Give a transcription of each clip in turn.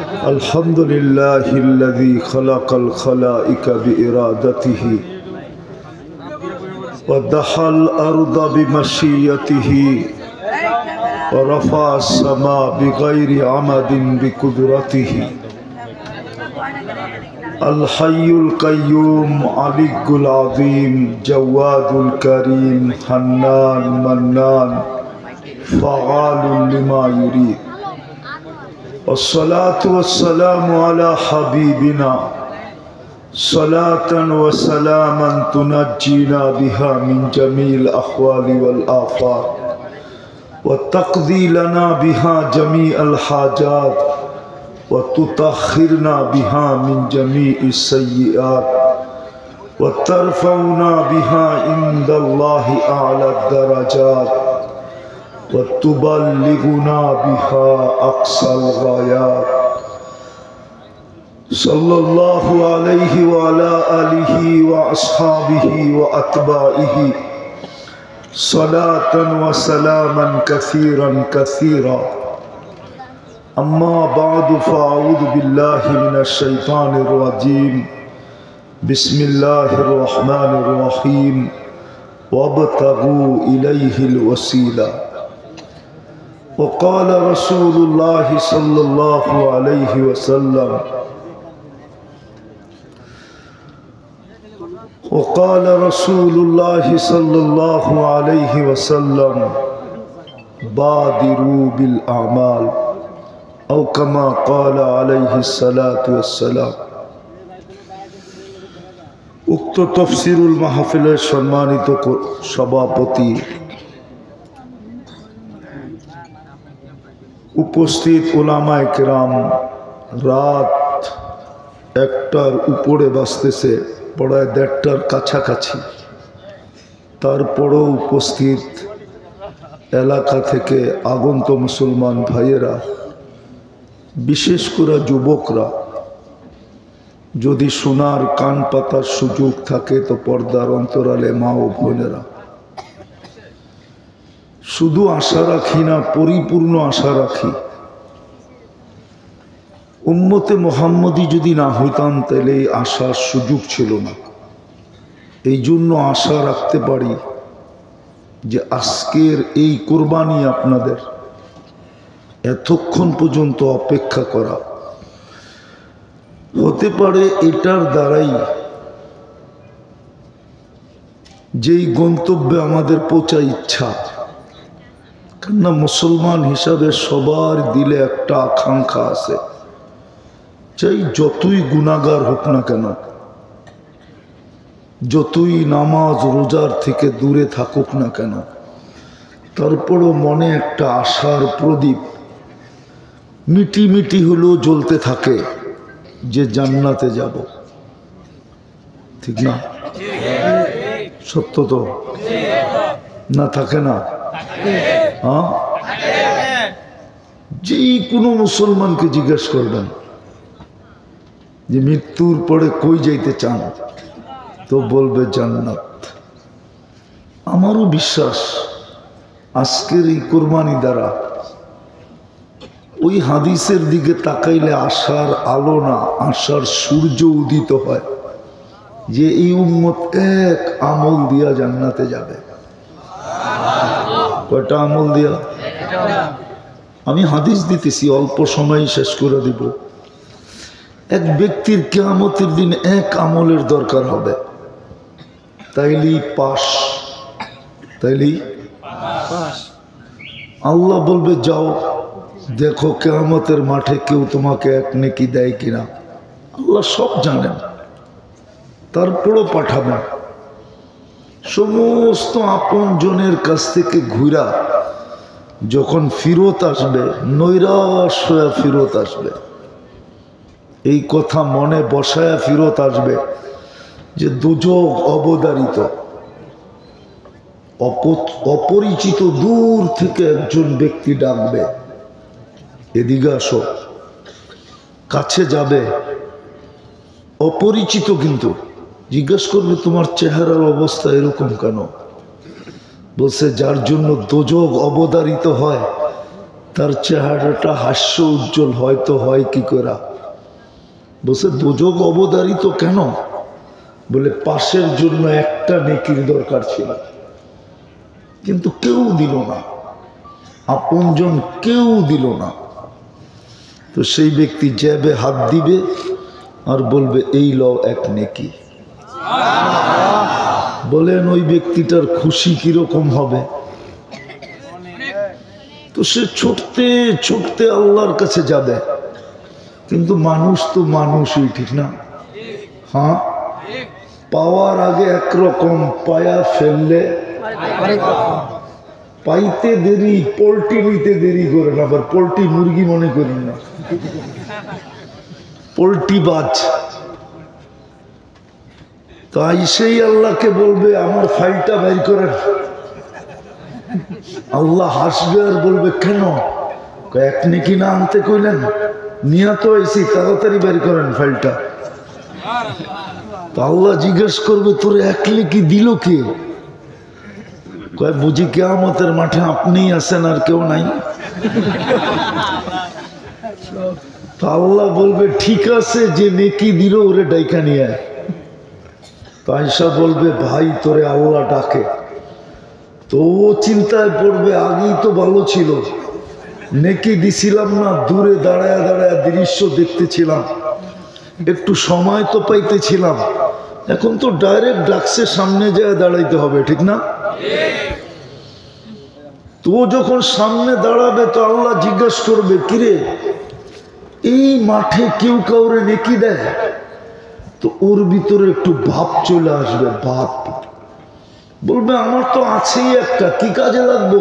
الحمد لله الذي خلق الخلائق بإرادته ودحى الأرض بمشيته ورفع السماء بغير عمد بقدرته الحي القيوم علي العظيم جواد الكريم حنان منان فعال لما يريد والصلاة والسلام على حبيبنا صلاة وسلاما تنجينا بها من جميع الأحوال والآفات وتقضي لنا بها جميع الحاجات وتطهرنا بها من جميع السيئات وترفعنا بها عند الله أعلى الدرجات وتبلغنا بها أقصى الغايات صلى الله عليه وعلى آله وأصحابه وأتباعه صلاة وسلاما كثيرا كثيرا أما بعد فأعوذ بالله من الشيطان الرجيم بسم الله الرحمن الرحيم وابتغوا إليه الوسيلة وقال رسول الله صلى الله عليه وسلم وقال رسول الله صلى الله عليه وسلم بادروا بالأعمال أو كما قال عليه الصلاة والسلام উক্ত তফসিরুল মাহফিলের সম্মানিত সভাপতি, উপস্থিত উলামায়ে কেরাম, রাত 1টার উপরে বাজতেছে, প্রায় 1:30টার কাছাকাছি। তারপরেও উপস্থিত এলাকা থেকে আগন্ত মুসলমান ভাইয়েরা, বিশেষ করে যুবকরা, যদি শোনার কান পাতার সুযোগ থাকে তো পর্দার অন্তরালে মা ও বোনেরা, শুধু আশা রাখি না, পরিপূর্ণ আশা রাখি, উম্মতে মুহাম্মদী যদি না হইতাম তাহলে আশার সুযোগ ছিল না। এই জন্য আশা রাখতে পারি যে আজকের এই কোরবানি আপনাদের এতক্ষণ পর্যন্ত অপেক্ষা করা হতে পারে এটার দ্বারাই যেই গন্তব্যে আমাদের পৌঁছার ইচ্ছা। কেননা মুসলমান হিসাবে সবার দিলে একটা আকাঙ্ক্ষা আছে, চাই যতই গুনাহগার হোক না কেন, যতই নামাজ রোজার থেকে দূরে থাকুক না কেন, তারপরও মনে একটা আশার প্রদীপ মিটি মিটি হলেও জ্বলতে থাকে যে জান্নাতে যাব। ঠিক না? সত্য তো না? থাকে না? হ্যাঁ, যে কোনো মুসলমানকে জিজ্ঞেস করবেন যে মৃত্যুর পরে কই যাইতে চান, তো বলবে জান্নাত। আমারও বিশ্বাস আজকের এই কোরবানি দ্বারা ওই হাদিসের দিকে তাকাইলে আশার আলো না, আশার সূর্য উদিত হয় যে এই উম্মত এক আমল দিয়া জান্নাতে যাবে। কয়টা আমল দিয়া? আমি হাদিস দিতেছি, অল্প সময় শেষ করে দিব। এক ব্যক্তির কিয়ামতের দিন এক আমলের দরকার হবে, তাইলেই পাস, তাইলেই পাস। আল্লাহ বলবে যাও দেখো কিয়ামতের মাঠে কেউ তোমাকে এক নেকি দেয় কিনা। আল্লাহ সব জানেন, তারপরও পাঠাবেন। সমস্ত আপন জনের কাছ থেকে ঘুরা যখন ফিরত আসবে, নৈরাশ হয়ে ফিরত আসবে, এই কথা মনে বসায়া ফিরত আসবে যে দুজক অবধারিত, অপরিচিত দূর থেকে একজন ব্যক্তি ডাকবে, এদিকে আসো। কাছে যাবে, অপরিচিত, কিন্তু জিজ্ঞেস করবে তোমার চেহারার অবস্থা এরকম কেন? বলছে যার জন্য দোজক অবধারিত হয় তার চেহারাটা হাস্য উজ্জ্বল হয়তো হয় কি করে? বলছে দোজক অবধারিত কেন? বলে পাশের জন্য একটা নেকির দরকার ছিল, কিন্তু কেউ দিল না, আপনজন কেউ দিল না। তো সেই ব্যক্তি জ্যাবে হাত দিবে আর বলবে এই লও এক নেকি। বলেন ওই ব্যক্তিটার খুশি কিরকম হবে? তো সে ছুটতে ছুটতে আল্লাহর কাছে যাবে, কিন্তু মানুষ তো মানুষই, ঠিক না? হ্যাঁ, পাওয়ার আগে একরকম, পায়া ফেললে পাইতে দেরি, পোল্ট্রি নিতে দেরি করেন, আবার পোল্ট্রি মুরগি মনে করেন না, পোল্ট্রি বাজ। তো আইসেই আল্লাহকে বলবে আমার ফাইলটা বের করেন। আল্লাহ হাসবে আর বলবে কেন? এক নেকি না আনতে কইলেন, নিয়ে তো আইসি, তাড়াতাড়ি বের করেন ফাইলটা। তো আল্লাহ জিজ্ঞেস করবে তোর এক নেকি দিল কে? কয় বুঝি কিয়ামতের মাঠে আপনিই আছেন আর কেউ নাই? তো আল্লাহ বলবে ঠিক আছে, যে নেকি দিল ওরে ডাইকা নিয়ে আয়। তো আয়েশা বলবে ভাই তোরে আল্লাহ ডাকে। তো ও চিন্তায় পড়বে আগেই তো ভালো ছিল, নেকি দিছিলাম না, দূরে দাঁড়ায় দাঁড়ায় দৃশ্য দেখতেছিলাম, একটু সময় তো পাইতেছিলাম, এখন তো ডাইরেক্ট ডাকছে সামনে যায় দাঁড়াইতে হবে, ঠিক না? তো যখন সামনে দাঁড়াবে তো আল্লাহ জিজ্ঞাসা করবে কিরে এই মাঠে কেউ কাউরে নেকি দেয়? তো ওর ভিতরে একটু ভাব চলে আসবে, ভাব। বলবে আমার তো আছেই একটা, কি কাজে লাগবো?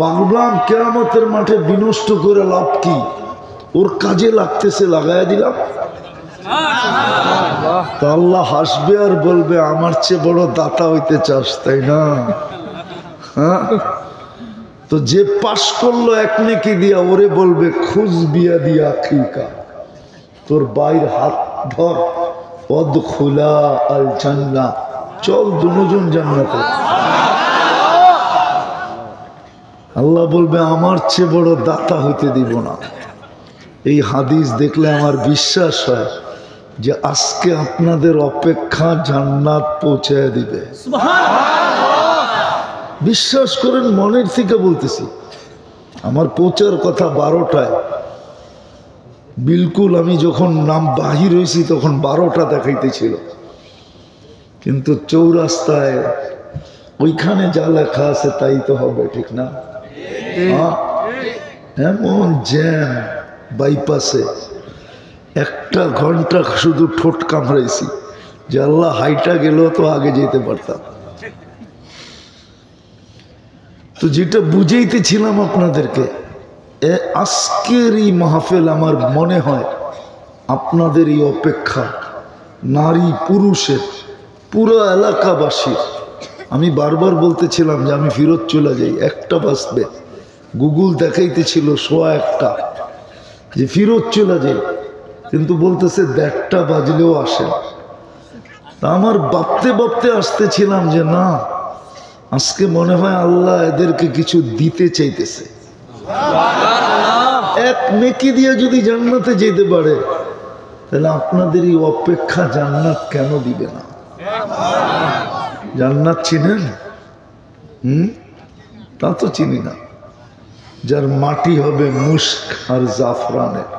বাগলাম কিয়ামতের মাঠে বিনষ্ট করে লাভ কি? ওর কাজে লাগতেছে, লাগাইয়া দিলাম। তো আল্লাহ হাসবে আর বলবে আমার চেয়ে বড় দাতা হইতে চাস তাই না? হ্যাঁ, তো যে পাশ করলো এক নেকি দিয়া, ওরে বলবে খুজ বিয়া দিয়া খিকা, তোর বাইর হাত ধর, পদ খোলা আল জান্নাহ, চল দুজন জান্নাতে। আল্লাহ বলবে আমার চেয়ে বড় দাতা হইতে দিব না। এই হাদিস দেখলে আমার বিশ্বাস হয় যে আজকে আপনাদের অপেক্ষা জান্নাত পৌঁছায় দিবে। বিশ্বাস করেন, মনের থেকে বলতেছি। আমার পৌঁছার কথা 12টায়, বিলকুল আমি যখন নাম বাহির হয়েছি তখন 12টা দেখাইতেছিল, কিন্তু চৌরাস্তায় ওইখানে যা লেখা আছে তাই তো হবে, ঠিক না? এমন জ্যাম বাইপাসে, 1 ঘন্টা শুধু ঠোঁট কামড়াইছি যে আল্লাহ হাইটা গেলেও তো আগে যেতে পারতাম। তো যেটা বুঝাইতেছিলাম আপনাদেরকে, আজকের এই মাহফিল আমার মনে হয় আপনাদের এই অপেক্ষা, নারী পুরুষের, পুরো এলাকাবাসীর। আমি বারবার বলতেছিলাম যে আমি ফেরত চলে যাই, 1টা বাজবে, গুগল দেখাইতেছিল 1:15 যে ফেরত চলে যাই, কিন্তু বলতেছে 1:30 বাজলেও আসেন। তা আমার ভাবতে ভাবতে আসতেছিলাম যে না, আজকে মনে হয় আল্লাহ এদেরকে কিছু দিতে চাইতেছে। এক নেকি দিয়ে যদি জান্নাতে যেতে পারে, তাহলে আপনাদের এই অপেক্ষা জান্নাত কেন দিবে না? জান্নাত চিনেন? তা তো চিনি না। যার মাটি হবে মুস্ক আর জাফরানের।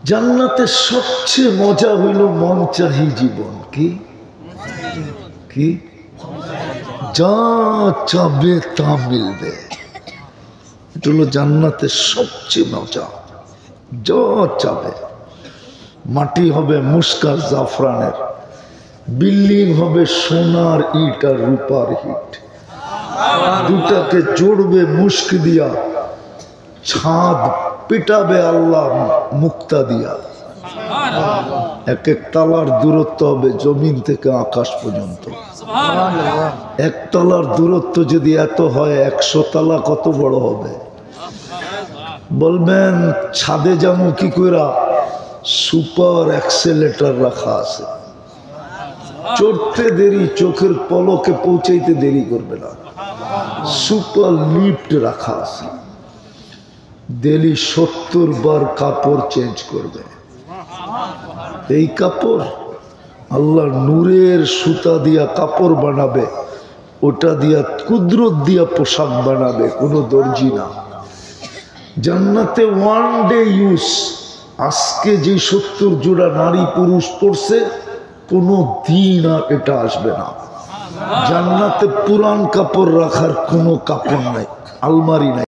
জান্নাতের সবচেয়ে মজা হইল মন চাহি জীবন। কি কি? যা চাবে তা মিলবে। এটা হলো জান্নাতের সবচেয়ে মজা। যা চাবে। মাটি হবে মুস্ক আর জাফরানের, বিল্ডিং হবে সোনার ইট আর রূপার ইট। দুটাকে জোড়বে মুস্ক দিয়া, ছাদ পিটাবে আল্লাহ মুক্তা দিয়া। 1 তলার দূরত্ব হবে জমিন থেকে আকাশ পর্যন্ত। 1 তলার দূরত্ব যদি এত হয়, 100 তলা কত বড় হবে? বলবেন ছাদে যেমন কি কইরা সুপার অ্যাক্সেলেটর রাখা আছে, চড়তে দেরি, চোখের পলকে পৌঁছাইতে দেরি করবে না। সুপার লিফট রাখা আছে, ডেলি 70 বার কাপড় চেঞ্জ করবে। এই কাপড় আল্লাহ নূরের সুতা দিয়া কাপড় বানাবে, ওটা দিয়া কুদরত দিয়া পোশাক বানাবে, কোনো দর্জি না। জান্নাতে ওয়ান ডে ইউজ। আজকে যে 70 জোড়া নারী পুরুষ পড়ছে, কোনো দিন আর এটা আসবে না। জান্নাতে পুরান কাপড় রাখার কোনো কাপড় নাই, আলমারি নাই।